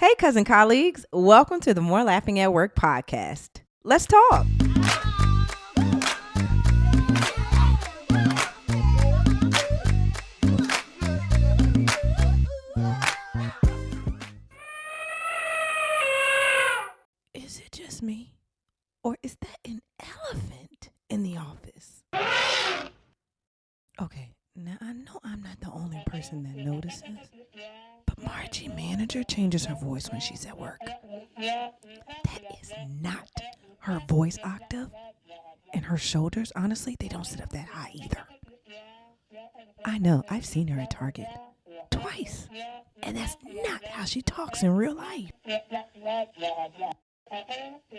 Hey, cousin colleagues. Welcome to the More Laughing at Work podcast. Let's talk. Is it just me? Or is that an elephant in the office? Okay, now I know I'm not the only person that notices, but Margie manager changes her voice when she's at work. That is not her voice octave, and her shoulders, honestly, they don't sit up that high either. I know, I've seen her at Target twice, and that's not how she talks in real life.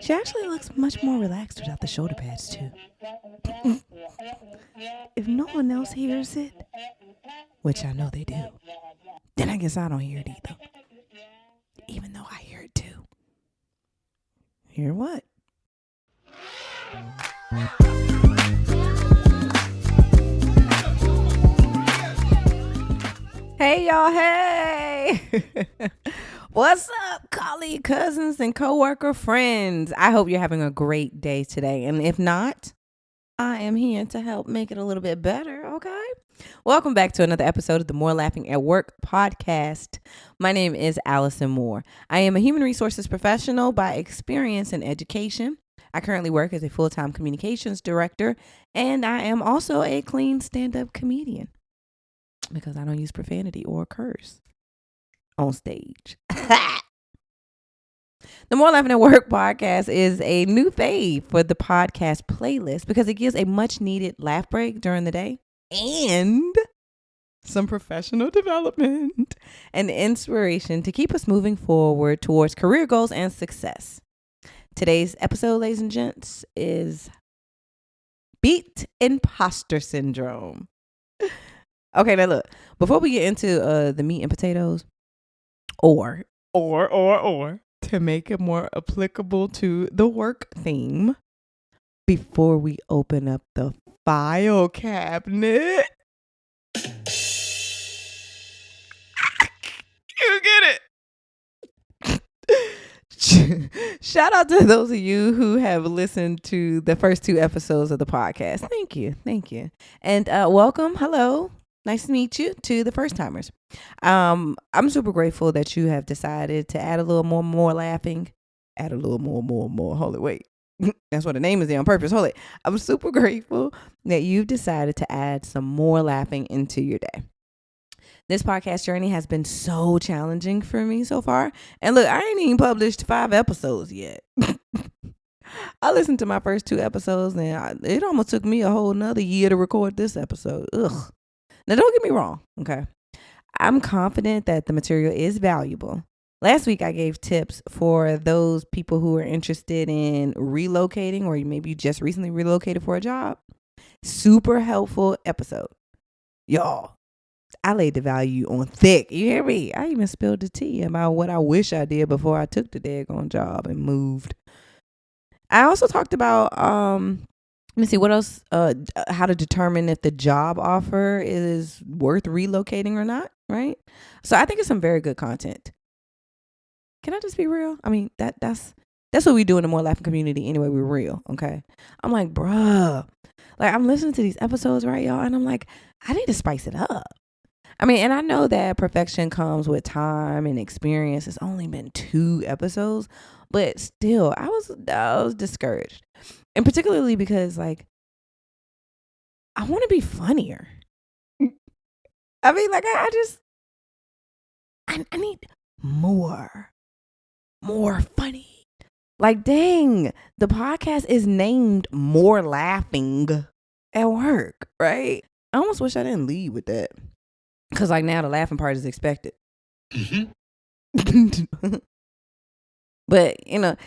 She actually looks much more relaxed without the shoulder pads, too. If no one else hears it, which I know they do, then I guess I don't hear it either. Even though I hear it too. Hear what? Hey, y'all. Hey. What's up, colleague, cousins, and coworker friends? I hope you're having a great day today. And if not, I am here to help make it a little bit better, okay? Welcome back to another episode of the More Laughing at Work podcast. My name is Allison Moore. I am a human resources professional by experience and education. I currently work as a full-time communications director, and I am also a clean stand-up comedian because I don't use profanity or curse on stage. The More Laughing at Work podcast is a new fave for the podcast playlist because it gives a much needed laugh break during the day and some professional development and inspiration to keep us moving forward towards career goals and success. Today's episode, ladies and gents, is Beat Imposter Syndrome. Okay, now look, before we get into the meat and potatoes, or to make it more applicable to the work theme, before we open up the file cabinet, you get it. Shout out to those of you who have listened to the first two episodes of the podcast. Thank you. And welcome. Hello. Nice to meet you to the first timers. I'm super grateful that you have decided to add a little more laughing. Add a little more. Hold it, wait. That's what the name is there on purpose. Hold it. I'm super grateful that you've decided to add some more laughing into your day. This podcast journey has been so challenging for me so far. And look, I ain't even published 5 episodes yet. I listened to my first 2 episodes and it almost took me a whole nother year to record this episode. Ugh. Now, don't get me wrong, okay? I'm confident that the material is valuable. Last week, I gave tips for those people who are interested in relocating, or maybe you just recently relocated for a job. Super helpful episode. Y'all, I laid the value on thick. You hear me? I even spilled the tea about what I wish I did before I took the daggone job and moved. I also talked about let me see what else. How to determine if the job offer is worth relocating or not, right? So I think it's some very good content. Can I just be real? I mean, that's what we do in the More Laughing community anyway. We're real, okay? I'm like, bruh, like I'm listening to these episodes, right, y'all, and I'm like, I need to spice it up. I mean, and I know that perfection comes with time and experience. It's only been 2 episodes, but still, I was discouraged. And particularly because, like, I want to be funnier. I mean, like, I need more funny. Like, dang, the podcast is named More Laughing at Work, right? I almost wish I didn't lead with that. Because, like, now the laughing part is expected. But, you know,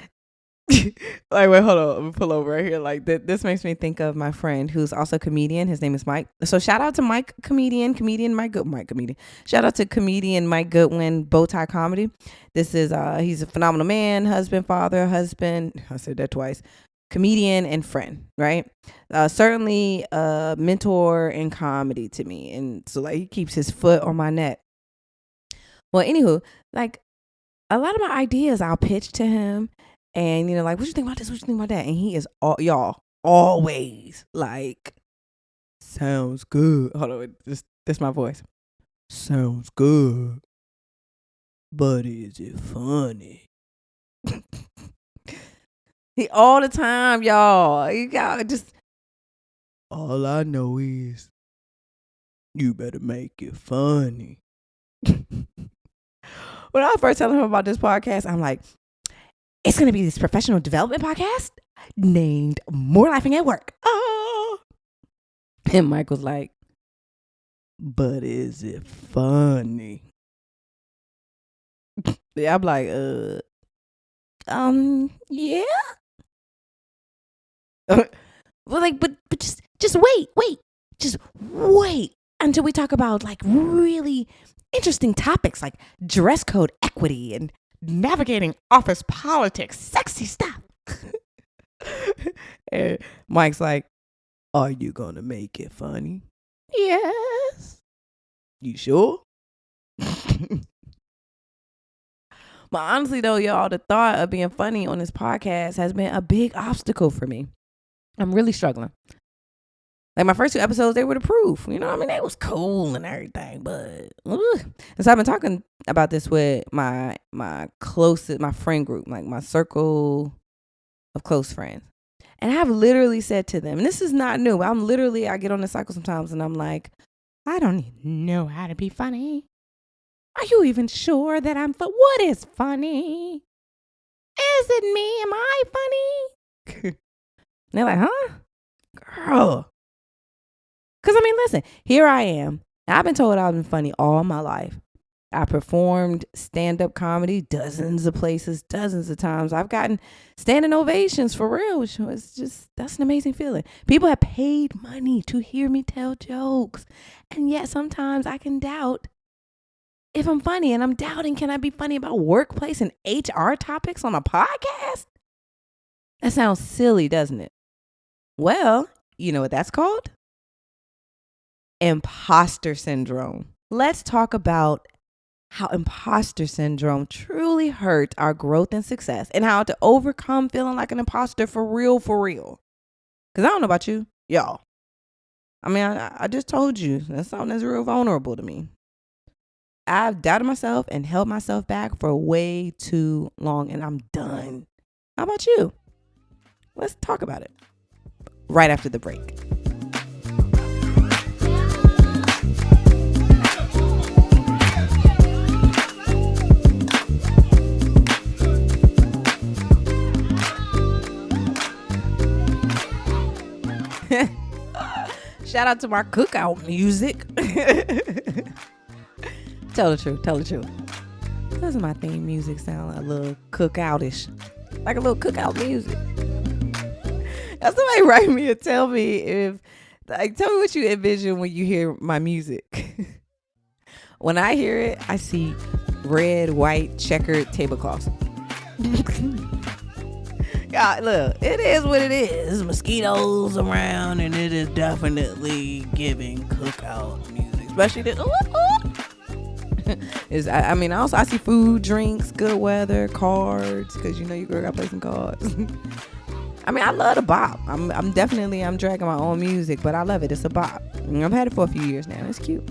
like, wait, hold on. Let me pull over right here. Like, this makes me think of my friend who's also a comedian. His name is Mike. So, shout out to Mike, comedian Mike comedian. Shout out to comedian Mike Goodwin, Bowtie Comedy. This is, he's a phenomenal man, husband, father, I said that twice. Comedian and friend, right? Certainly a mentor in comedy to me. And so, like, he keeps his foot on my neck. Well, anywho, like, a lot of my ideas I'll pitch to him, and like, what you think about this? What you think about that? And he is always like, sounds good. Hold on, this my voice. Sounds good, but is it funny? He all the time, y'all. You got just. All I know is you better make it funny. When I was first telling him about this podcast, I'm like, it's going to be this professional development podcast named MooreLaughing at Work. Oh. And Mike was like, but is it funny? Yeah, I'm like, yeah. Well, like, but just wait. Just wait until we talk about like really interesting topics like dress code equity and navigating office politics, sexy stuff. And Mike's like, are you gonna make it funny? Yes. You sure? But honestly though, y'all, the thought of being funny on this podcast has been a big obstacle for me. I'm really struggling. Like my first 2 episodes, they were the proof. You know what I mean? They was cool and everything, but and so I've been talking about this with my closest, my friend group, like my circle of close friends. And I've literally said to them, and this is not new. I get on the cycle sometimes and I'm like, I don't even know how to be funny. Are you even sure that what is funny? Is it me? Am I funny? And they're like, huh? Girl. Because, listen, here I am. I've been told I've been funny all my life. I performed stand-up comedy dozens of places, dozens of times. I've gotten standing ovations for real, which was that's an amazing feeling. People have paid money to hear me tell jokes. And yet sometimes I can doubt if I'm funny. And I'm doubting, can I be funny about workplace and HR topics on a podcast? That sounds silly, doesn't it? Well, you know what that's called? Imposter syndrome. Let's talk about how imposter syndrome truly hurt our growth and success and how to overcome feeling like an imposter for real. Because I don't know about you, y'all. I just told you that's something that's real vulnerable to me. I've doubted myself and held myself back for way too long, and I'm done. How about you? Let's talk about it right after the break. Shout out to my cookout music. Tell the truth. Doesn't my theme music sound a little cookoutish? Like a little cookout music. Now somebody write me and tell me tell me what you envision when you hear my music. When I hear it, I see red, white, checkered tablecloths. Yeah, look, it is what it is. Mosquitoes around, and it is definitely giving cookout music, especially this. I see food, drinks, good weather, cards, because you girl gotta play some cards. I love the bop. I'm dragging my own music, but I love it. It's a bop. I've had it for a few years now. It's cute.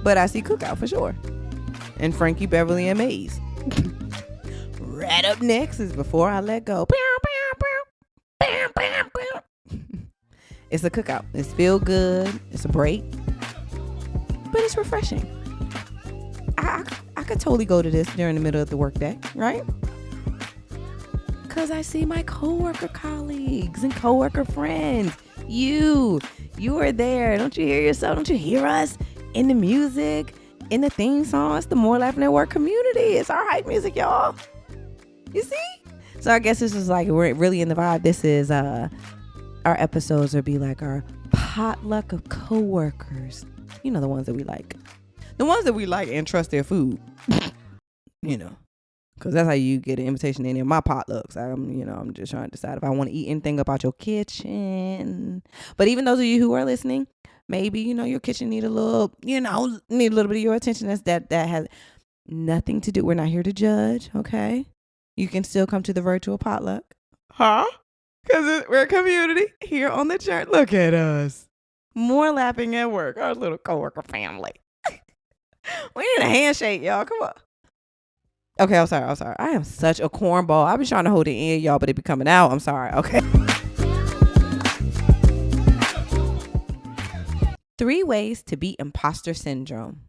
But I see cookout for sure. And Frankie, Beverly, and Maze. Right up next is Before I Let Go. It's a cookout. It's feel good. It's a break. But it's refreshing. I could totally go to this during the middle of the workday, right? Because I see my coworker colleagues and coworker friends. You are there. Don't you hear yourself? Don't you hear us in the music, in the theme song? It's the MooreLaughing at Work community. It's our hype music, y'all. You see? So I guess this is like, we're really in the vibe. This is our episodes will be like our potluck of coworkers. The ones that we like. The ones that we like and trust their food. Because that's how you get an invitation to any of my potlucks. I'm just trying to decide if I want to eat anything about your kitchen. But even those of you who are listening, maybe, your kitchen need a little bit of your attention. That has Nothing to do. We're not here to judge, okay? You can still come to the virtual potluck. Huh? Because we're a community here on the church. Look at us. More laughing at work. Our little coworker family. We need a handshake, y'all. Come on. Okay, I'm sorry. I am such a cornball. I've been trying to hold it in, y'all, but it be coming out. I'm sorry. Okay. 3 ways to beat imposter syndrome.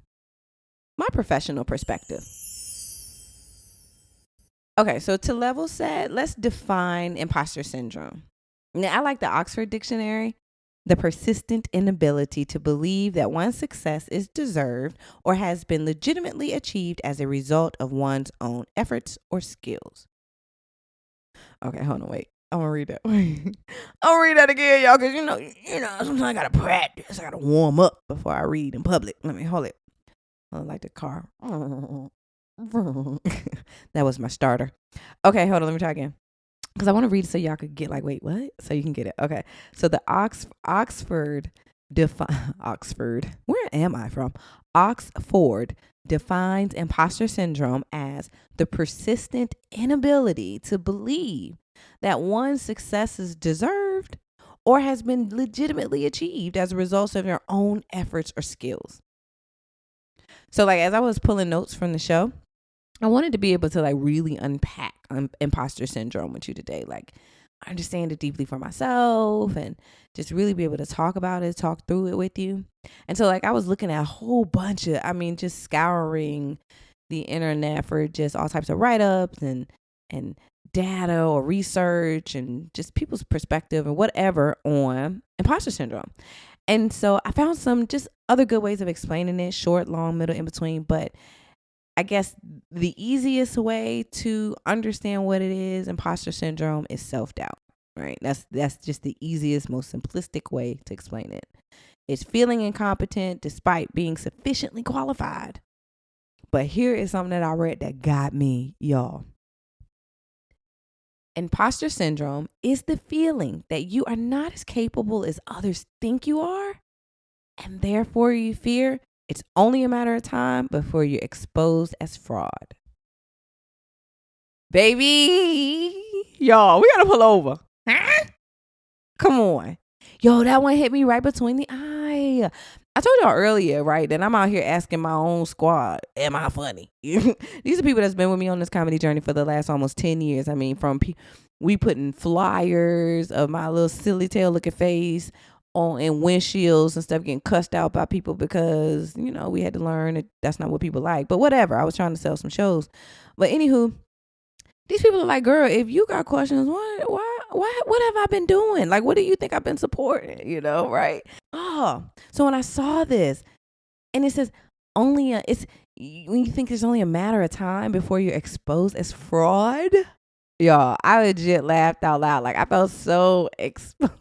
My professional perspective. Okay, so to level set, let's define imposter syndrome. Now, I like the Oxford Dictionary. The persistent inability to believe that one's success is deserved or has been legitimately achieved as a result of one's own efforts or skills. Okay, hold on, wait. I'm gonna read that. I'll read that again, y'all, because you know, sometimes I gotta practice. I gotta warm up before I read in public. Let me hold it. I like the car. That was my starter. Okay, hold on. Let me try again. Because I want to read it so y'all could get like, wait, what? So you can get it. Okay. So the Oxford, where am I from? Oxford defines imposter syndrome as the persistent inability to believe that one's success is deserved or has been legitimately achieved as a result of your own efforts or skills. So like, as I was pulling notes from the show, I wanted to be able to like really unpack imposter syndrome with you today. Like understand it deeply for myself and just really be able to talk about it, talk through it with you. And so like I was looking at a whole bunch of, just scouring the internet for just all types of write-ups and data or research and just people's perspective and whatever on imposter syndrome. And so I found some just other good ways of explaining it, short, long, middle, in between. But I guess the easiest way to understand what it is, imposter syndrome, is self-doubt, right? That's just the easiest, most simplistic way to explain it. It's feeling incompetent despite being sufficiently qualified. But here is something that I read that got me, y'all. Imposter syndrome is the feeling that you are not as capable as others think you are, and therefore you fear it's only a matter of time before you're exposed as fraud. Baby, y'all, we gotta pull over. Huh? Come on. Yo, that one hit me right between the eye. I told y'all earlier, right, that I'm out here asking my own squad, am I funny? These are people that's been with me on this comedy journey for the last almost 10 years. I mean, we putting flyers of my little silly tail looking face on in windshields and stuff, getting cussed out by people because, we had to learn that that's not what people like. But whatever, I was trying to sell some shows. But anywho, these people are like, girl, if you got questions, what have I been doing? Like, what do you think I've been supporting? Right? Oh, so when I saw this and it says when you think there's only a matter of time before you're exposed as fraud, y'all, I legit laughed out loud. Like I felt so exposed.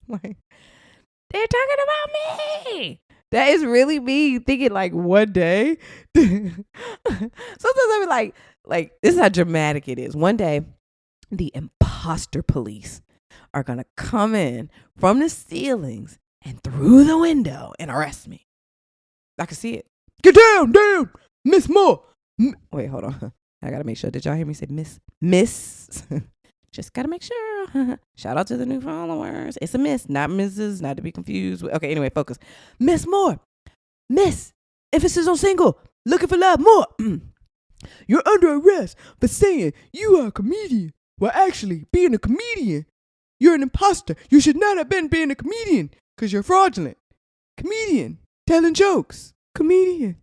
Like, they're talking about me. That is really me thinking like one day. Sometimes I be like, this is how dramatic it is. One day, the imposter police are going to come in from the ceilings and through the window and arrest me. I can see it. Get down, Miss Moore. Wait, hold on. I got to make sure. Did y'all hear me say Miss? Just got to make sure. Shout out to the new followers. It's a Miss, not Mrs., not to be confused with. Okay, anyway, focus. Miss Moore. Miss. Emphasis on single. Looking for love. More. You're under arrest for saying you are a comedian. Well, actually, being a comedian, you're an imposter. You should not have been being a comedian because you're fraudulent. Comedian. Telling jokes. Comedian.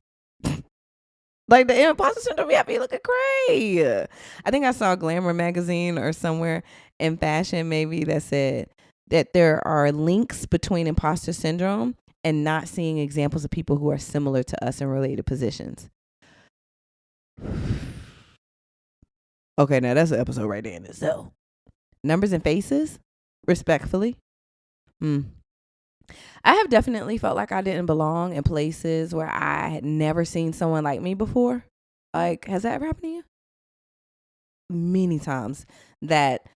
Like the imposter syndrome, you have me looking crazy. I think I saw Glamour magazine or somewhere in fashion maybe that said that there are links between imposter syndrome and not seeing examples of people who are similar to us in related positions. Okay, now that's an episode right there in itself. Numbers and faces, respectfully. I have definitely felt like I didn't belong in places where I had never seen someone like me before. Like, has that ever happened to you? Many times that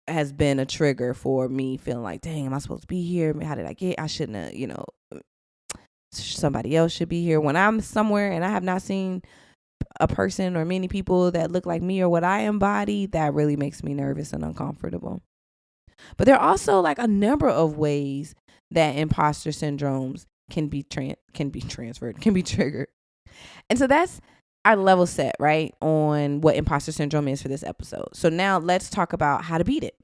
has been a trigger for me feeling like, dang, am I supposed to be here? How did I get? I shouldn't have, somebody else should be here. When I'm somewhere and I have not seen a person or many people that look like me or what I embody, that really makes me nervous and uncomfortable. But there are also like a number of ways that imposter syndromes can be triggered. And so that's our level set, right, on what imposter syndrome is for this episode. So now let's talk about how to beat it.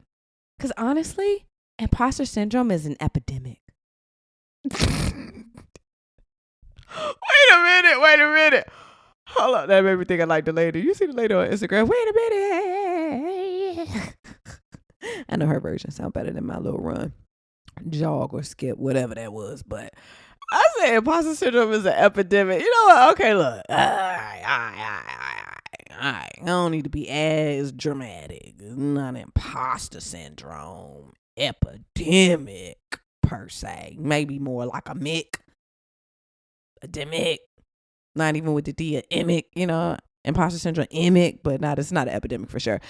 Because honestly, imposter syndrome is an epidemic. Wait a minute. Hold up. That made me think I like the lady. You see the lady on Instagram? Wait a minute. I know her version sound better than my little run, jog, or skip, whatever that was. But I say imposter syndrome is an epidemic. You know what? Okay, look. All right. I don't need to be as dramatic. It's not imposter syndrome epidemic per se. Maybe more like a demic. Not even with the D, a emic, imposter syndrome, emic, but it's not an epidemic for sure.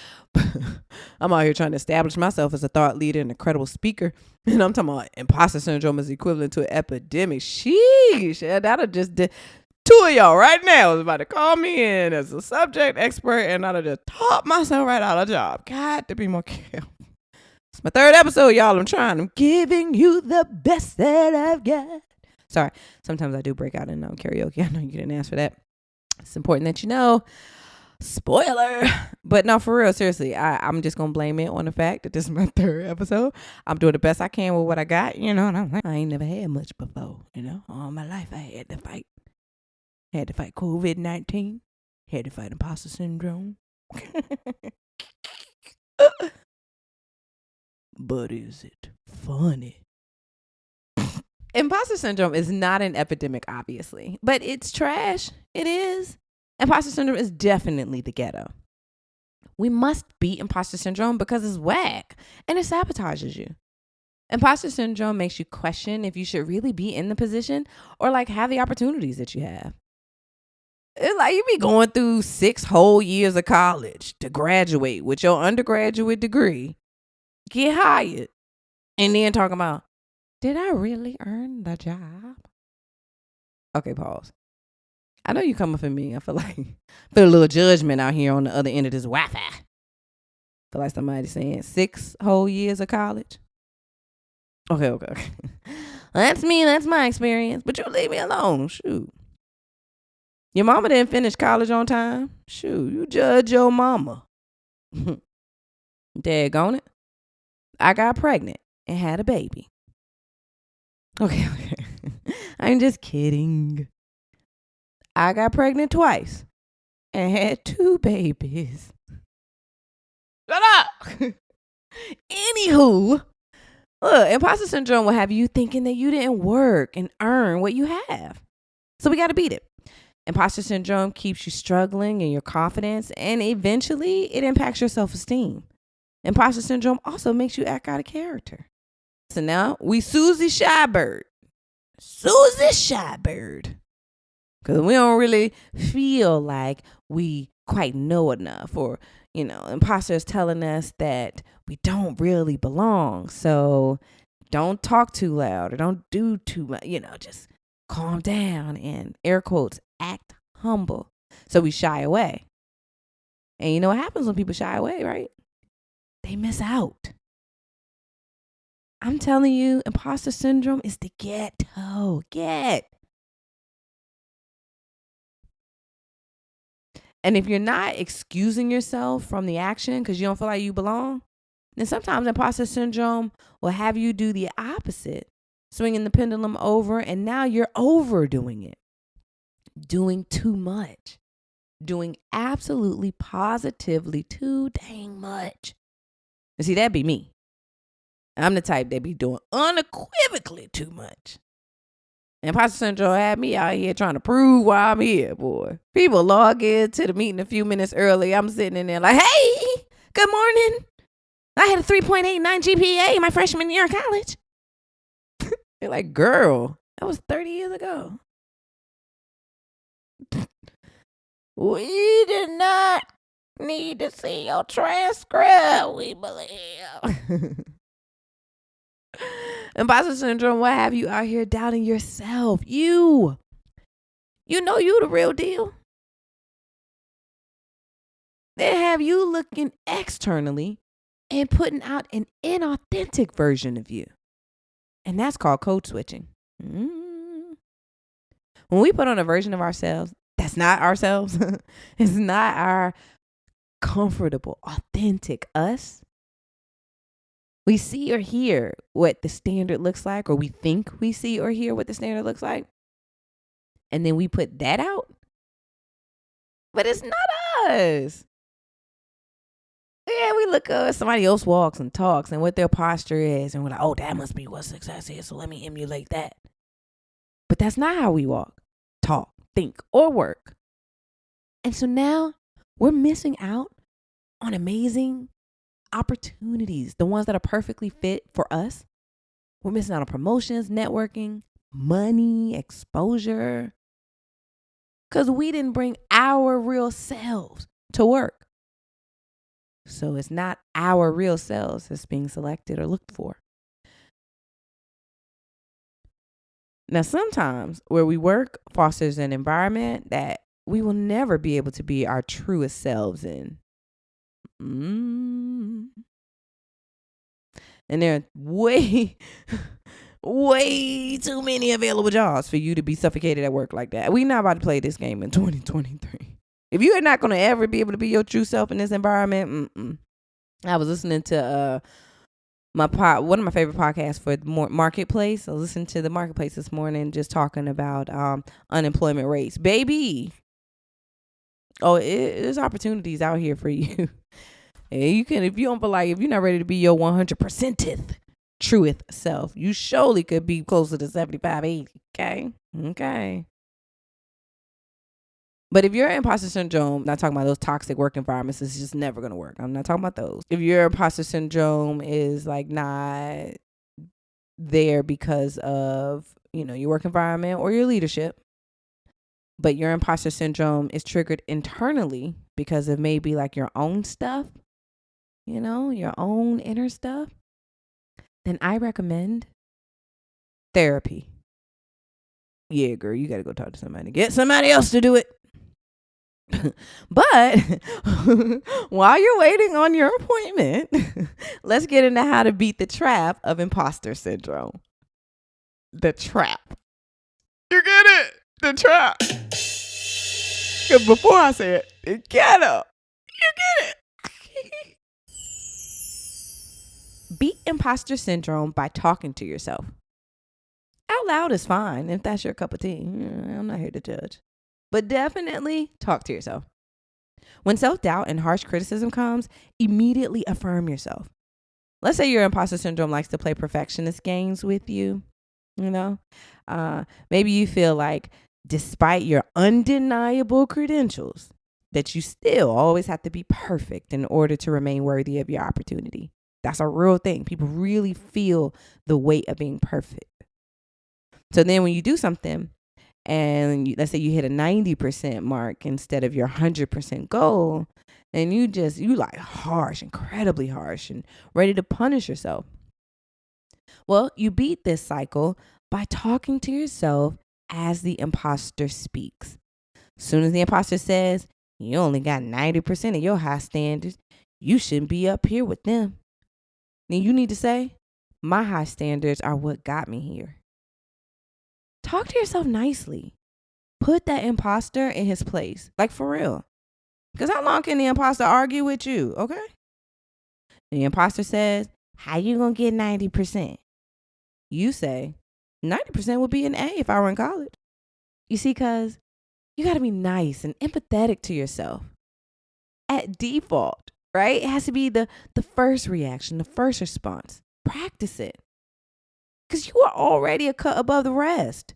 I'm out here trying to establish myself as a thought leader and a credible speaker. And I'm talking about imposter syndrome is equivalent to an epidemic. Sheesh. That'll just two of y'all right now is about to call me in as a subject expert, and I'll just talk myself right out of job. Got to be more careful. It's my third episode, y'all. I'm giving you the best that I've got. Sorry, sometimes I do break out in karaoke. I know you didn't ask for that. It's important that you know. Spoiler. But no, for real, seriously, I'm just going to blame it on the fact that this is my third episode. I'm doing the best I can with what I got, and I'm like, I ain't never had much before, All my life I had to fight. Had to fight COVID-19. Had to fight imposter syndrome. But is it funny? Imposter syndrome is not an epidemic, obviously, but it's trash. It is. Imposter syndrome is definitely the ghetto. We must beat imposter syndrome because it's whack and it sabotages you. Imposter syndrome makes you question if you should really be in the position or have the opportunities that you have. It's like you be going through 6 whole years of college to graduate with your undergraduate degree, get hired, and then talking about, did I really earn the job? Okay, pause. I know you coming for me. I feel a little judgment out here on the other end of this Wi-Fi. Feel like somebody saying 6 whole years of college. Okay. That's me. That's my experience. But you leave me alone. Shoot. Your mama didn't finish college on time. Shoot, you judge your mama. Daggone it. I got pregnant and had a baby. Okay. I'm just kidding. I got pregnant twice and had 2 babies. Shut up. Anywho, look, imposter syndrome will have you thinking that you didn't work and earn what you have. So we got to beat it. Imposter syndrome keeps you struggling in your confidence, and eventually it impacts your self-esteem. Imposter syndrome also makes you act out of character. So now we Susie Shybird. Because we don't really feel like we quite know enough, or, imposter is telling us that we don't really belong. So don't talk too loud or don't do too much, just calm down and, air quotes, act humble. So we shy away. And you know what happens when people shy away, right? They miss out. I'm telling you, imposter syndrome is the ghetto. And if you're not excusing yourself from the action because you don't feel like you belong, then sometimes imposter syndrome will have you do the opposite, swinging the pendulum over, and now you're overdoing it. Doing too much. Doing absolutely, positively too dang much. And see, that'd be me. I'm the type that be doing unequivocally too much. Imposter syndrome had me out here trying to prove why I'm here, boy. People log in to the meeting a few minutes early. I'm sitting in there like, hey, good morning. I had a 3.89 GPA my freshman year of college. They're like, girl, that was 30 years ago. We did not need to see your transcript, we believe. Imposter syndrome will have you out here doubting yourself. You know you the real deal. They have you looking externally and putting out an inauthentic version of you. And that's called code switching. When we put on a version of ourselves, that's not ourselves. It's not our comfortable, authentic us. We see or hear what the standard looks like, or we think we see or hear what the standard looks like. And then we put that out. But it's not us. Yeah, we look at somebody else walks and talks and what their posture is. And we're like, oh, that must be what success is. So let me emulate that. But that's not how we walk, talk, think, or work. And so now we're missing out on amazing opportunities, the ones that are perfectly fit for us. We're missing out on promotions, networking, money, exposure, because we didn't bring our real selves to work. So it's not our real selves that's being selected or looked for. Now, sometimes where we work fosters an environment that we will never be able to be our truest selves in. And there are way too many available jobs for you to be suffocated at work like that. We're not about to play this game in 2023. If you are not going to ever be able to be your true self in this environment, I was listening to one of my favorite podcasts for Marketplace. I listened to the Marketplace this morning, just talking about unemployment rates. Baby, there's opportunities out here for you. You can, if you don't feel like, if you're not ready to be your 100%th truest self, you surely could be closer to 75, 80. Okay. But if you're imposter syndrome, not talking about those toxic work environments, it's just never going to work. I'm not talking about those. If your imposter syndrome is like not there because of, your work environment or your leadership, but your imposter syndrome is triggered internally because of maybe like your own stuff, your own inner stuff, then I recommend therapy. Yeah, girl, you got to go talk to somebody. Get somebody else to do it. But while you're waiting on your appointment, let's get into how to beat the trap of imposter syndrome. The trap. You get it? The trap. Because before I said it, get up. You get it? Beat imposter syndrome by talking to yourself. Out loud is fine if that's your cup of tea. I'm not here to judge. But definitely talk to yourself. When self-doubt and harsh criticism comes, immediately affirm yourself. Let's say your imposter syndrome likes to play perfectionist games with you. Maybe you feel like despite your undeniable credentials, that you still always have to be perfect in order to remain worthy of your opportunity. That's a real thing. People really feel the weight of being perfect. So then when you do something, and let's say you hit a 90% mark instead of your 100% goal, and you like harsh, incredibly harsh, and ready to punish yourself. Well, you beat this cycle by talking to yourself as the imposter speaks. As soon as the imposter says, you only got 90% of your high standards, you shouldn't be up here with them. Then you need to say, my high standards are what got me here. Talk to yourself nicely. Put that imposter in his place. Like for real. Because how long can the imposter argue with you? Okay. The imposter says, how you going to get 90%? You say, 90% would be an A if I were in college. You see, because you got to be nice and empathetic to yourself. At default, right? It has to be the first reaction, the first response. Practice it. Because you are already a cut above the rest.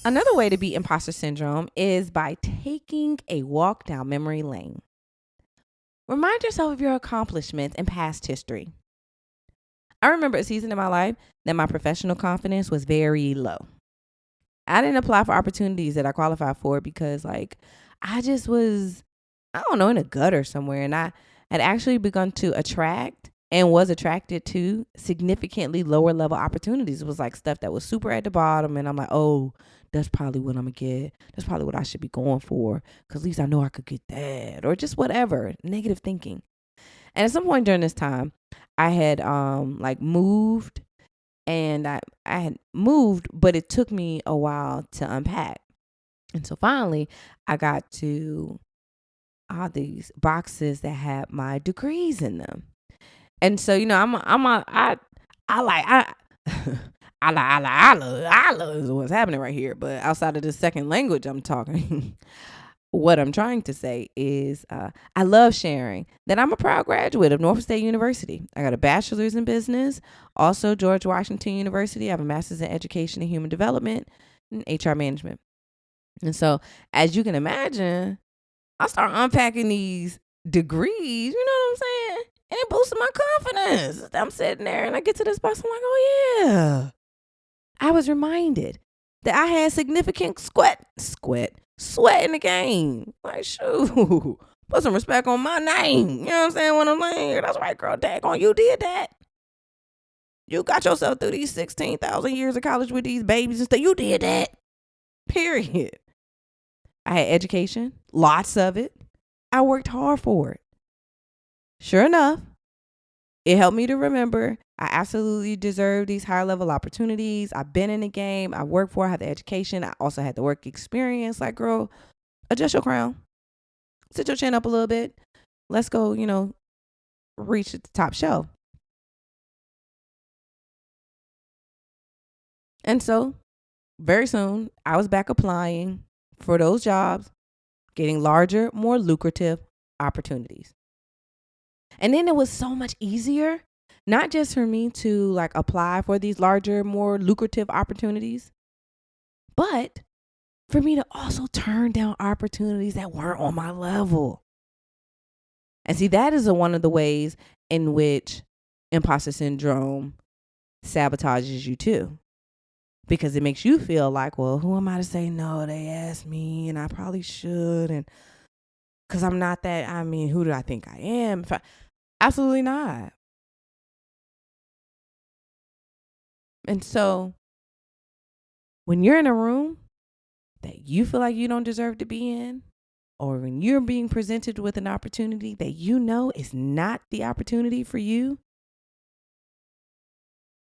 Another way to beat imposter syndrome is by taking a walk down memory lane. Remind yourself of your accomplishments and past history. I remember a season in my life that my professional confidence was very low. I didn't apply for opportunities that I qualified for because I just was, in a gutter somewhere. And I had actually begun to attract and was attracted to significantly lower level opportunities. It was like stuff that was super at the bottom. And I'm like, oh, that's probably what I'm going to get. That's probably what I should be going for, because at least I know I could get that, or just whatever, negative thinking. And at some point during this time, I had like moved, and I had moved, but it took me a while to unpack. And so finally, I got to all these boxes that had my degrees in them. And so, I love is what's happening right here. But outside of the second language I'm talking, what I'm trying to say is I love sharing that I'm a proud graduate of Norfolk State University. I got a bachelor's in business, also George Washington University. I have a master's in education and human development and HR management. And so, as you can imagine, I start unpacking these degrees, you know what I'm saying? And it boosted my confidence. I'm sitting there and I get to this box. I'm like, oh yeah. I was reminded that I had significant sweat in the game. Like, shoot, put some respect on my name. You know what I'm saying? When I'm like, that's right, girl, daggone, you did that. You got yourself through these 16,000 years of college with these babies and stuff. You did that. Period. I had education, lots of it. I worked hard for it. Sure enough, it helped me to remember I absolutely deserve these higher level opportunities. I've been in the game. I worked for it. I have the education. I also had the work experience. Like, girl, adjust your crown. Sit your chin up a little bit. Let's go, reach the top shelf. And so very soon I was back applying for those jobs, getting larger, more lucrative opportunities. And then it was so much easier, not just for me to like apply for these larger, more lucrative opportunities, but for me to also turn down opportunities that weren't on my level. And see, that is one of the ways in which imposter syndrome sabotages you too. Because it makes you feel like, well, who am I to say no? They asked me and I probably should. And because I'm not that, who do I think I am? Absolutely not. And so when you're in a room that you feel like you don't deserve to be in, or when you're being presented with an opportunity that you know is not the opportunity for you,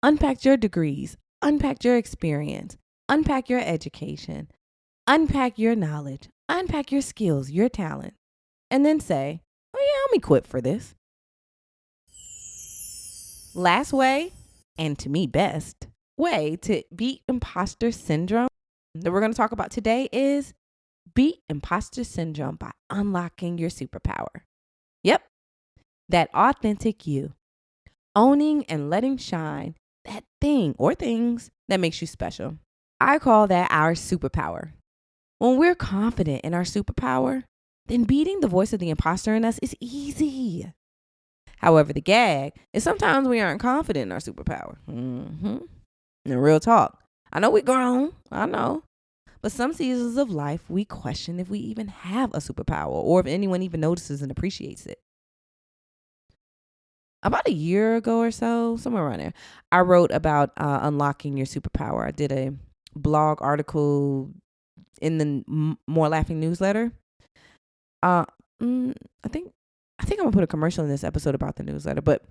unpack your degrees, unpack your experience, unpack your education, unpack your knowledge, unpack your skills, your talent, and then say, oh yeah, I'm equipped for this. Last way, and to me best way to beat imposter syndrome that we're going to talk about today is beat imposter syndrome by unlocking your superpower. Yep, that authentic you, owning and letting shine that thing or things that makes you special. I call that our superpower. When we're confident in our superpower, then beating the voice of the imposter in us is easy. However, the gag is sometimes we aren't confident in our superpower. And real talk, I know we grown, I know. But some seasons of life, we question if we even have a superpower or if anyone even notices and appreciates it. About a year ago or so, somewhere around there, I wrote about unlocking your superpower. I did a blog article in the MooreLaughing newsletter. I think I'm gonna put a commercial in this episode about the newsletter. But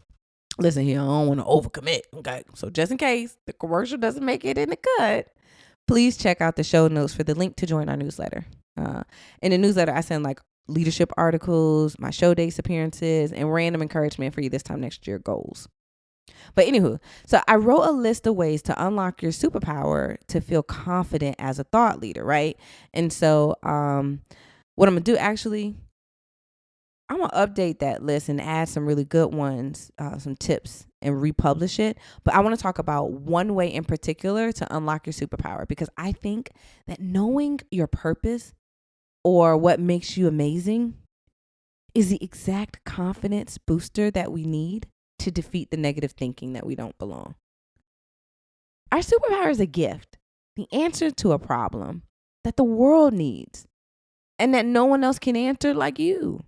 listen here, I don't want to overcommit. Okay, so just in case the commercial doesn't make it in the cut, please check out the show notes for the link to join our newsletter. In the newsletter, I send like leadership articles, my show dates appearances, and random encouragement for you this time next year goals. But anywho, so I wrote a list of ways to unlock your superpower to feel confident as a thought leader, right? And so what I'm going to do actually, I'm going to update that list and add some really good ones, some tips, and republish it. But I want to talk about one way in particular to unlock your superpower, because I think that knowing your purpose or what makes you amazing is the exact confidence booster that we need to defeat the negative thinking that we don't belong. Our superpower is a gift, the answer to a problem that the world needs and that no one else can answer like you.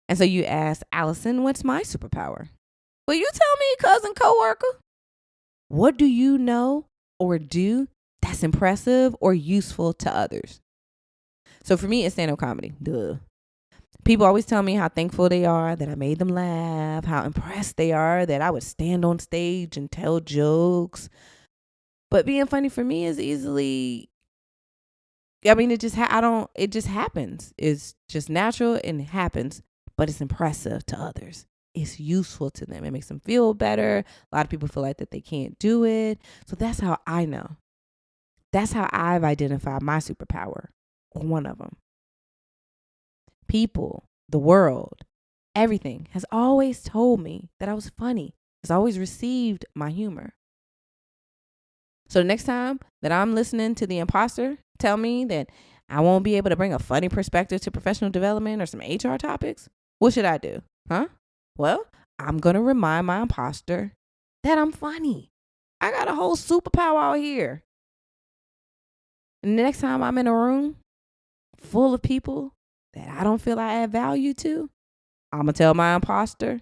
And so you ask, Allison, what's my superpower? Will you tell me, cousin, coworker? What do you know or do that's impressive or useful to others. So for me, it's stand-up comedy. Duh. People always tell me how thankful they are that I made them laugh, how impressed they are that I would stand on stage and tell jokes. But being funny for me is easily, I mean, it just it just happens. It's just natural and it happens, but it's impressive to others. It's useful to them. It makes them feel better. A lot of people feel like that they can't do it. So that's how I know. That's how I've identified my superpower. One of them. People, the world, everything has always told me that I was funny. Has always received my humor. So the next time that I'm listening to the imposter tell me that I won't be able to bring a funny perspective to professional development or some HR topics, what should I do? Well, I'm going to remind my imposter that I'm funny. I got a whole superpower out here. And the next time I'm in a room full of people that I don't feel I add value to, I'm going to tell my imposter,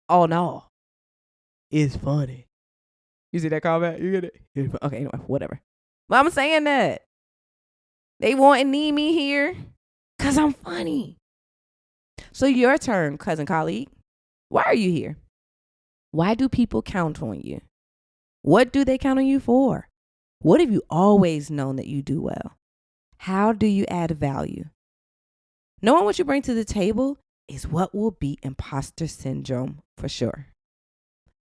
oh no, it's funny. You see that comment? You get it? Okay, anyway, whatever. But I'm saying that. They want and need me here because I'm funny. So your turn, cousin colleague. Why are you here? Why do people count on you? What do they count on you for? What have you always known that you do well? How do you add value? Knowing what you bring to the table is what will beat imposter syndrome for sure.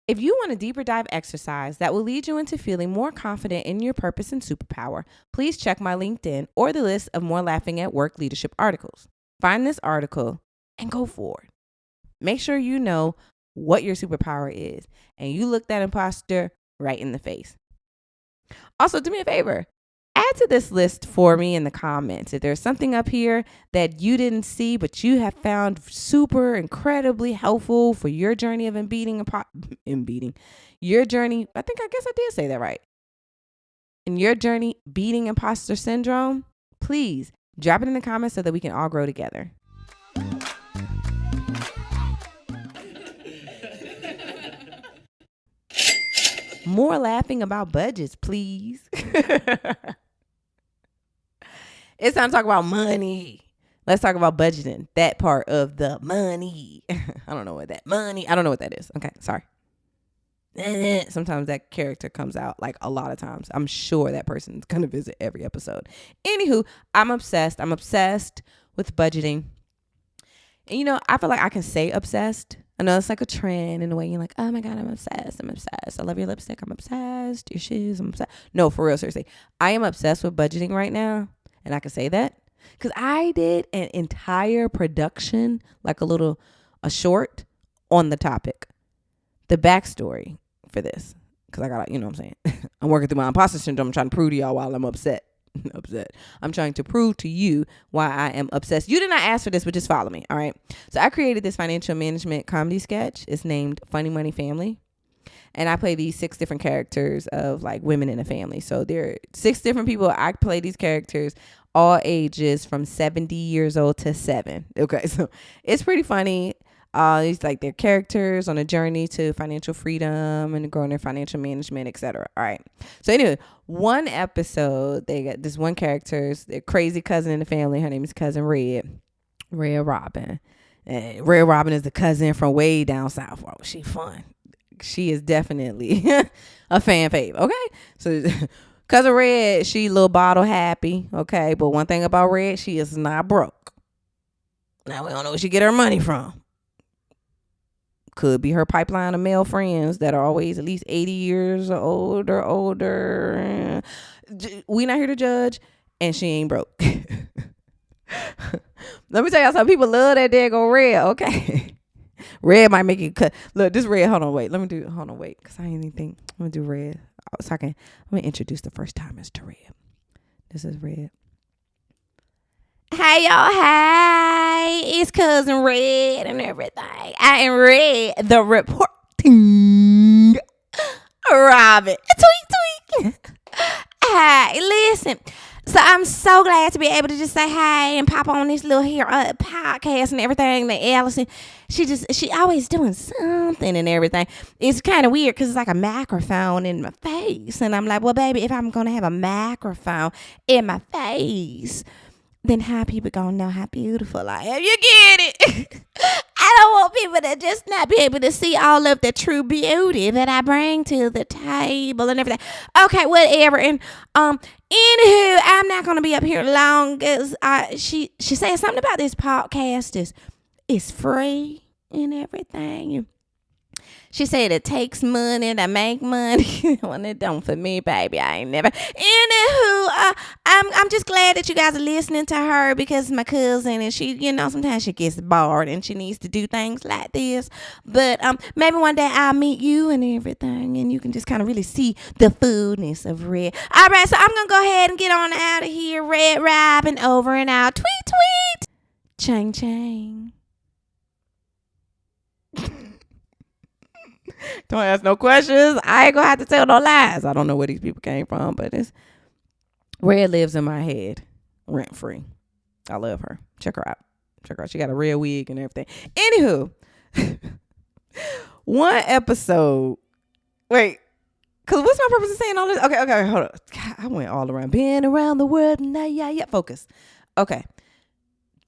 If you want a deeper dive exercise that will lead you into feeling more confident in your purpose and superpower, please check my LinkedIn or the list of MooreLaughing at Work leadership articles. Find this article and go forward. Make sure you know what your superpower is and you look that imposter right in the face. Also, do me a favor. Add to this list for me in the comments. If there's something up here that you didn't see, but you have found super incredibly helpful for your journey of your journey. I guess I did say that right. In your journey beating imposter syndrome, please drop it in the comments so that we can all grow together. More laughing about budgets, please. It's time to talk about money. Let's talk about budgeting. That part of the money. I don't know what that is. Okay, sorry. Sometimes that character comes out like a lot of times. I'm sure that person's going to visit every episode. Anywho, I'm obsessed. I'm obsessed with budgeting. And I feel like I can say obsessed. I know it's like a trend in a way. You're like, oh my God, I'm obsessed. I'm obsessed. I love your lipstick. I'm obsessed. Your shoes. I'm obsessed. No, for real, seriously. I am obsessed with budgeting right now. And I can say that because I did an entire production, like a short on the topic. The backstory for this. Because I got, what I'm saying? I'm working through my imposter syndrome. I'm trying to prove to y'all why I'm upset. I'm trying to prove to you why I am obsessed. You did not ask for this, but just follow me. All right. So I created this financial management comedy sketch. It's named Funny Money Family. And I play these 6 different characters of like women in a family. So there are 6 different people. I play these characters, all ages from 70 years old to 7. Okay. So it's pretty funny. It's like their characters on a journey to financial freedom and growing their financial management, etc. All right. So anyway, one episode, they got this one character's their crazy cousin in the family. Her name is Cousin Red Robin. And Red Robin is the cousin from way down south. Oh, she fun. She is definitely a fan fave. Okay. So Cousin Red, she little bottle happy. Okay. But one thing about Red, she is not broke. Now we don't know where she get her money from. Could be her pipeline of male friends that are always at least 80 years old or older. We not here to judge, and she ain't broke. Let me tell y'all something. People love that daggone Red, okay? Red might make it cut. Look, this Red, hold on, wait, because I ain't even think. I'm going to do Red. I'm going to introduce the first timers to Red. This is Red. Hey y'all, hey, it's Cousin Red and everything. I am Red, the reporting Robin. Tweet. Hey, listen, So I'm so glad to be able to just say hey and pop on this little here podcast and everything. That Allison, she always doing something and everything. It's kind of weird because it's like a microphone in my face, and I'm like, well, baby, if I'm gonna have a microphone in my face, then how people gonna know how beautiful I am? You get it? I don't want people to just not be able to see all of the true beauty that I bring to the table and everything. Okay, whatever. And anywho, I'm not gonna be up here long because she said something about this podcast is free and everything. She said it takes money to make money. Well, it don't for me, baby. I ain't never. Anywho, I'm just glad that you guys are listening to her because my cousin and she, sometimes she gets bored and she needs to do things like this. But maybe one day I'll meet you and everything, and you can just kind of really see the foodness of Red. All right, so I'm gonna go ahead and get on out of here. Red Robin over and out. Tweet tweet. Chang chang. Don't ask no questions. I ain't gonna have to tell no lies. I don't know where these people came from, but it's Red lives in my head rent free. I love her. Check her out. She got a red wig and everything. Anywho, one episode. Wait, cause what's my purpose of saying all this? Okay, hold on. God, I went all around, been around the world. Yeah. Focus. Okay.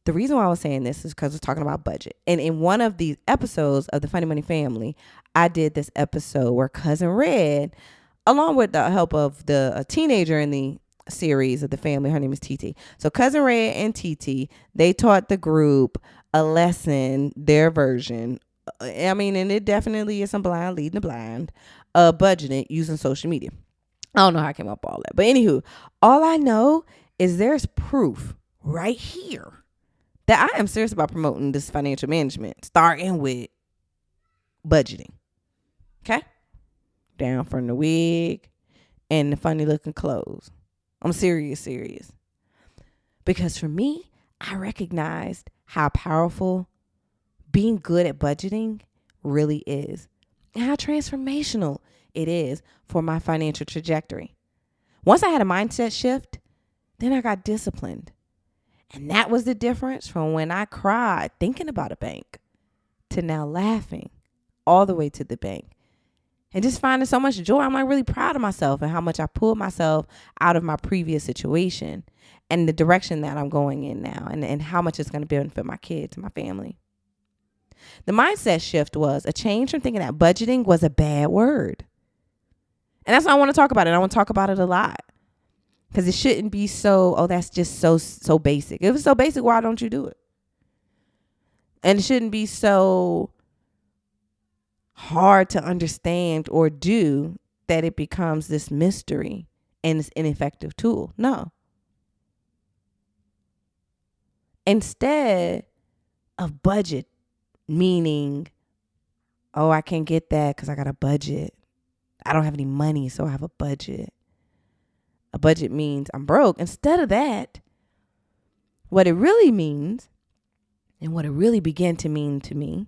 The reason why I was saying this is because we're talking about budget. And in one of these episodes of the Funny Money Family, I did this episode where Cousin Red, along with the help of a teenager in the series of the family, her name is TT. So Cousin Red and TT, they taught the group a lesson, their version. And it definitely is some blind leading the blind, budgeting using social media. I don't know how I came up with all that. But anywho, all I know is there's proof right here that I am serious about promoting this financial management, starting with budgeting. Okay? Down from the wig and the funny looking clothes. I'm serious. Because for me, I recognized how powerful being good at budgeting really is and how transformational it is for my financial trajectory. Once I had a mindset shift, then I got disciplined. And that was the difference from when I cried thinking about a bank to now laughing all the way to the bank and just finding so much joy. I'm like really proud of myself and how much I pulled myself out of my previous situation and the direction that I'm going in now and how much it's going to benefit my kids and my family. The mindset shift was a change from thinking that budgeting was a bad word. And that's why I want to talk about it. I want to talk about it a lot. Because it shouldn't be that's just so basic. If it's so basic, why don't you do it? And it shouldn't be so hard to understand or do that it becomes this mystery and this ineffective tool. No. Instead of budget, meaning, I can't get that because I got a budget. I don't have any money, so I have a budget. A budget means I'm broke. Instead of that, what it really means and what it really began to mean to me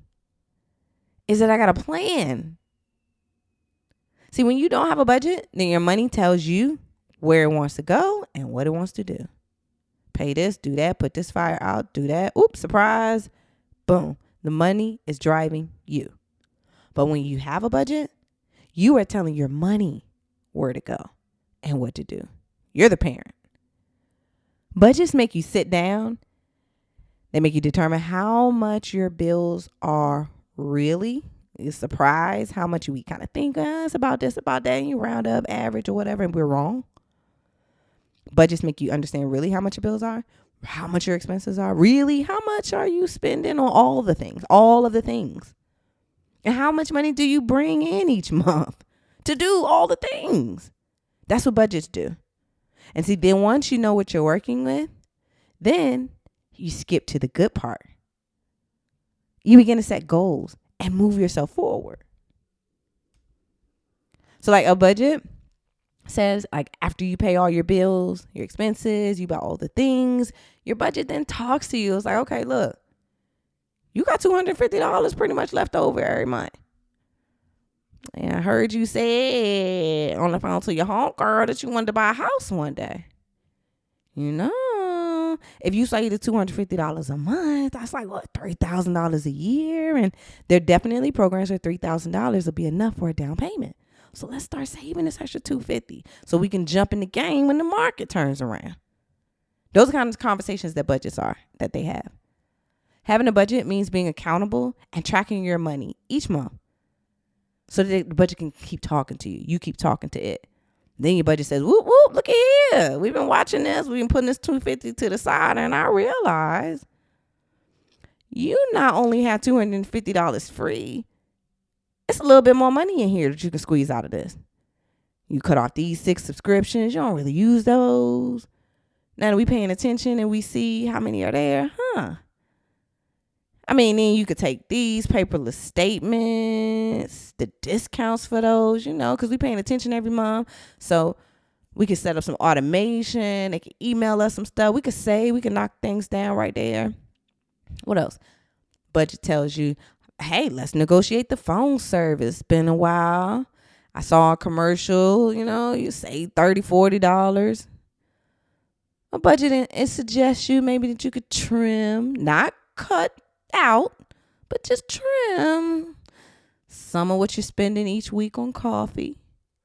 is that I got a plan. See, when you don't have a budget, then your money tells you where it wants to go and what it wants to do. Pay this, do that, put this fire out, do that. Oops, surprise. Boom. The money is driving you. But when you have a budget, you are telling your money where to go and what to do. You're the parent. Budgets make you sit down. They make you determine how much your bills are really. You're surprised how much we kind of think it's about this, about that, and you round up average or whatever, and we're wrong. Budgets make you understand really how much your bills are, how much your expenses are, really how much are you spending on all of the things. And how much money do you bring in each month to do all the things? That's what budgets do. And see, then once you know what you're working with, then you skip to the good part. You begin to set goals and move yourself forward. So like a budget says, like after you pay all your bills, your expenses, you buy all the things, your budget then talks to you. It's like, okay, look, you got $250 pretty much left over every month. And I heard you say on the phone to your home girl that you wanted to buy a house one day. If you say the $250 a month, that's like what, $3,000 a year, and there are definitely programs where $3,000 will be enough for a down payment. So let's start saving this extra $250 so we can jump in the game when the market turns around. Those are kind of conversations that budgets are, that they have. Having a budget means being accountable and tracking your money each month so that the budget can keep talking to you. You keep talking to it. Then your budget says, whoop, whoop, look at here. We've been watching this. We've been putting this $250 to the side, and I realize you not only have $250 free, it's a little bit more money in here that you can squeeze out of this. You cut off these 6 subscriptions. You don't really use those. Now that we paying attention and we see how many are there, then you could take these paperless statements, the discounts for those, because we paying attention every month. So we could set up some automation. They can email us some stuff. We could knock things down right there. What else? Budget tells you, hey, let's negotiate the phone service. It's been a while. I saw a commercial, you save $30, $40. A budget, it suggests you maybe that you could trim, not cut out, but just trim some of what you're spending each week on coffee,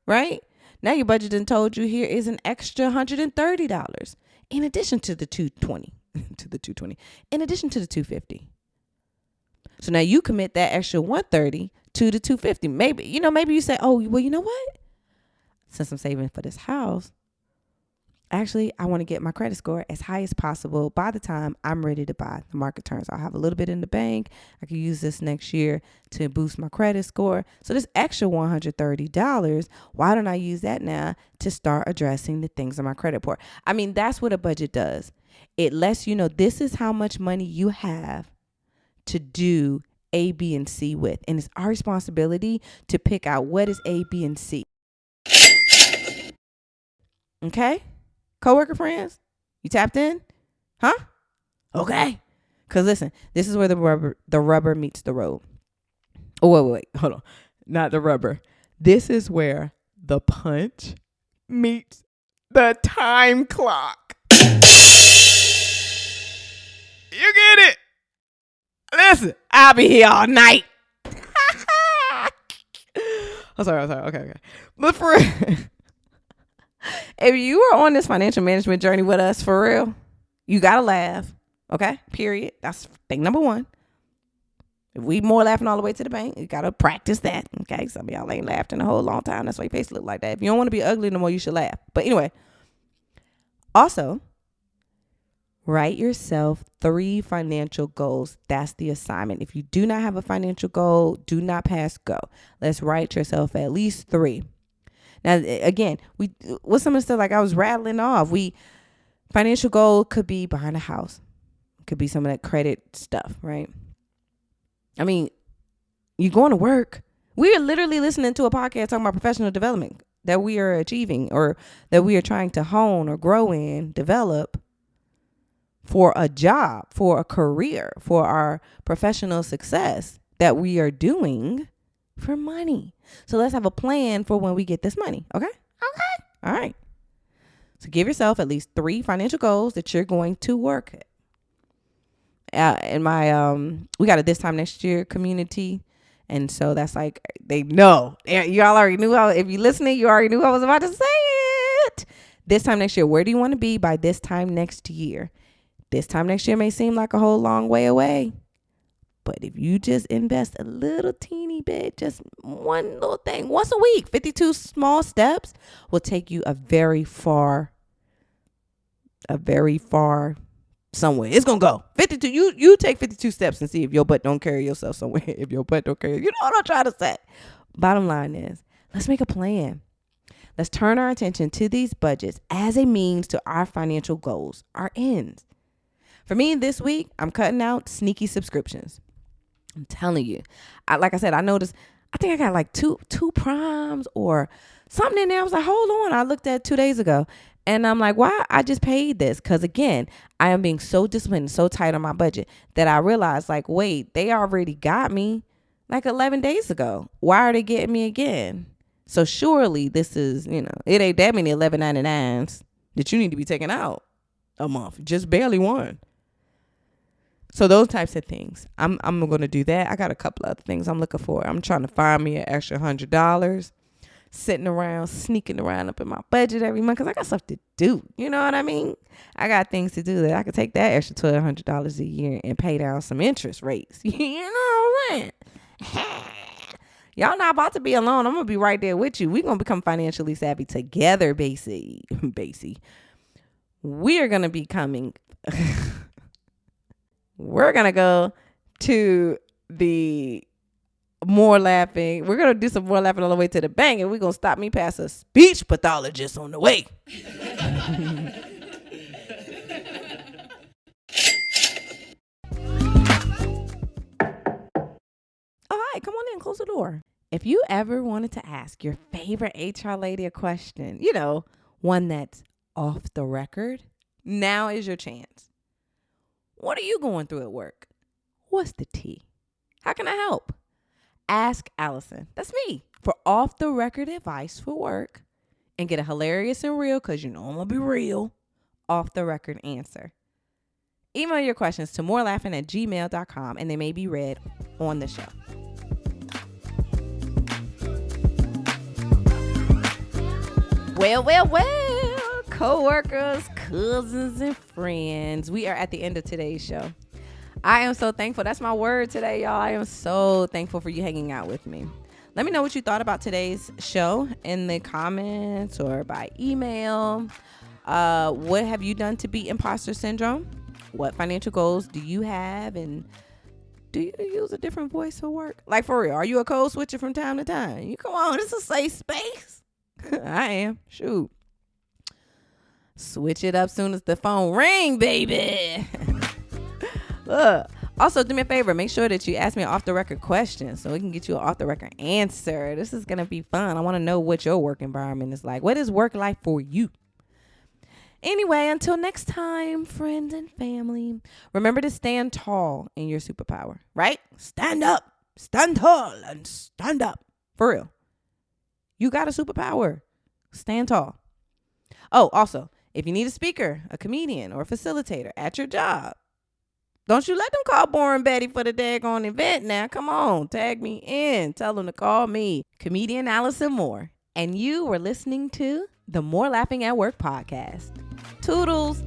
right? Now your budget done told you here is an extra $130 in addition to the $220, in addition to the $250. So now you commit that extra $130 to the $250. Maybe you say, oh, well, you know what? Since I'm saving for this house, actually, I want to get my credit score as high as possible by the time I'm ready to buy. The market turns. I'll have a little bit in the bank. I can use this next year to boost my credit score. So this extra $130, why don't I use that now to start addressing the things on my credit report? That's what a budget does. It lets you know this is how much money you have to do A, B, and C with. And it's our responsibility to pick out what is A, B, and C. Okay? Coworker friends, you tapped in? Huh? Okay. Because listen, this is where the rubber meets the road. Oh, wait, hold on. Not the rubber. This is where the punch meets the time clock. You get it? Listen, I'll be here all night. I'm sorry. Okay. But for if you are on this financial management journey with us, for real, you got to laugh. Okay? Period. That's thing number one. If we more laughing all the way to the bank, you got to practice that. Okay? Some of y'all ain't laughed in a whole long time. That's why your face look like that. If you don't want to be ugly no more, you should laugh. But anyway, also, write yourself 3 financial goals. That's the assignment. If you do not have a financial goal, do not pass go. Let's write yourself at least 3. Now, again, what's some of the stuff like I was rattling off? Financial goal could be buying a house. Could be some of that credit stuff, right? You're going to work. We are literally listening to a podcast talking about professional development that we are achieving or that we are trying to hone or grow in, develop for a job, for a career, for our professional success that we are doing for money. So let's have a plan for when we get this money. Okay? All right. So give yourself at least 3 financial goals that you're going to work at. In my, we got a this time next year community. And so that's like, they know. Y'all already knew if you're listening, you already knew I was about to say it. This time next year, where do you want to be by this time next year? This time next year may seem like a whole long way away. But if you just invest a little teeny bit, just one little thing, once a week, 52 small steps will take you a very far somewhere. It's going to go 52. You take 52 steps and see if your butt don't carry yourself somewhere. If your butt don't carry, you know what I'm trying to say. Bottom line is, let's make a plan. Let's turn our attention to these budgets as a means to our financial goals, our ends. For me this week, I'm cutting out sneaky subscriptions. I'm telling you. Like I said, I noticed, I think I got like two primes or something in there. I was like, hold on. I looked at 2 days ago and I'm like, why? I just paid this. Because again, I am being so disciplined and so tight on my budget that I realized like, wait, they already got me like 11 days ago. Why are they getting me again? So surely this is, it ain't that many $11.99s that you need to be taking out. a month. Just barely one. So those types of things. I'm going to do that. I got a couple other things I'm looking for. I'm trying to find me an extra $100. Sitting around, sneaking around up in my budget every month because I got stuff to do. You know what I mean? I got things to do that I could take that extra $1,200 a year and pay down some interest rates. You know what? Y'all not about to be alone. I'm going to be right there with you. We're going to become financially savvy together, Basie. We are going to be coming. We're going to go to the more laughing. We're going to do some more laughing all the way to the bank, and we're going to stop me past a speech pathologist on the way. All right, come on in, close the door. If you ever wanted to ask your favorite HR lady a question, one that's off the record, now is your chance. What are you going through at work? What's the tea? How can I help? Ask Allison, that's me, for off-the-record advice for work and get a hilarious and real, because I'm going to be real, off-the-record answer. Email your questions to MooreLaughing@gmail.com and they may be read on the show. Well, co-workers, cousins, and friends, we are at the end of today's show. I am so thankful. That's my word today, y'all. I am so thankful for you hanging out with me. Let me know what you thought about today's show in the comments or by email. What have you done to beat imposter syndrome? What financial goals do you have? And do you use a different voice for work? Like, for real, are you a code switcher from time to time? You come on, this is a safe space. I am. Shoot. Switch it up soon as the phone ring, baby. Look. Also, do me a favor. Make sure that you ask me an off-the-record question so we can get you an off-the-record answer. This is going to be fun. I want to know what your work environment is like. What is work life for you? Anyway, until next time, friends and family, remember to stand tall in your superpower, right? Stand up, stand tall, and stand up. For real. You got a superpower. Stand tall. Oh, also, if you need a speaker, a comedian, or a facilitator at your job, don't you let them call Boring Betty for the daggone event now. Come on, tag me in. Tell them to call me, comedian Allison Moore. And you were listening to the More Laughing at Work podcast. Toodles.